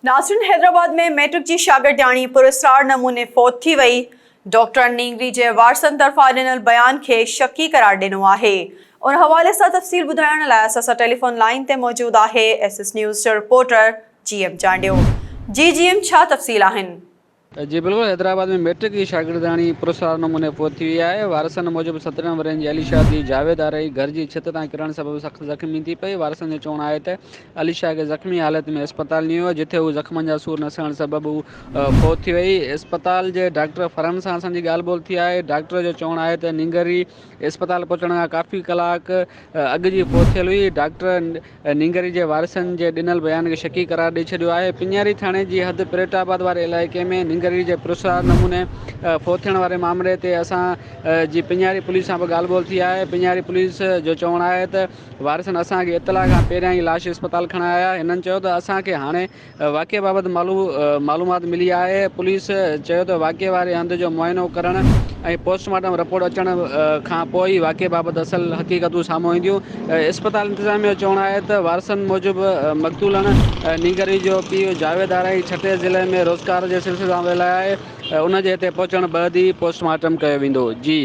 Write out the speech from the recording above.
नासिन हैदराबाद में मैट्रिक की शागिर्दियाणी पुरस्कार नमूने फौत थी वई। डॉक्टर नींगरी के वारसन तरफा ॾिनल बयान के शकी करार ॾिनो आहे। उन हवाले से तफ़सील ॿुधाइण लाइ असां टेलीफोन लाइन ते मौजूद है SS न्यूज़ जो रिपोर्टर GM चांडियो। जी GM, छा तफ़सील आहिनि? जी बिल्कुल, हैदराबाद में मैट्रिक की शागिर्दियाणी पुरस्कार नमूने पहुंच थी है। वारसन मूजिब 17 वरनि जी अलीशा दी जावेद आरई घर की छत तां किरण सबब सख्त ज़ख्मी थी पई। वारसन जो चवणु आहे त अलीशा के ज़ख्मी हालत में अस्पताल नहीं हो, जिथे वो ज़ख्मनि जा सूर न सहण सबब फौत थी वई। अस्पताल के डॉक्टर फरहन सां असांजी ॻाल्हि ॿोल थी आहे। डॉक्टर जो चवणु आहे त नींगरी अस्पताल पहुचण खां काफ़ी कलाक अॻु जी फौत थियल हुई। डॉक्टर नींगरी के वारसन के ॾिनल बयान के शकी करार ॾेई छॾियो आहे। पिंजारी थाणे जी हद पिरेटाबाद वारे इलाइक़े में नींगरी जे पुरस्कार नमूने फौत थियण वारे मामले ते असां जी पिंजारी पुलिस सां बि ॻाल्हि ॿोल थी आहे। पिंजारी पुलिस जो चवणु आहे त वारसन असांखे इतला खां पहिरियां ई लाश अस्पताल खणाए आया। हिननि चयो त असांखे हाणे वाक़े बाबति मालूमात मिली आहे। पुलिस चयो त वाक़े वारे हंधि जो मुआइनो करण ऐं पोस्टमार्टम रिपोर्ट अचण खां पोइ ई वाक़े बाबति असल हक़ीक़तूं साम्हूं ईंदियूं। अस्पताल इंतज़ामिया जो चवणु आहे त वारसन मूजिब मक़तूलनि नींगरी जो पीउ जावेद आरई छठे ज़िले में रोज़गार जे सिलसिले सां वियल आहे। उनजे हिते पहुचण बैदि ई पोस्टमार्टम कयो वेंदो। जी।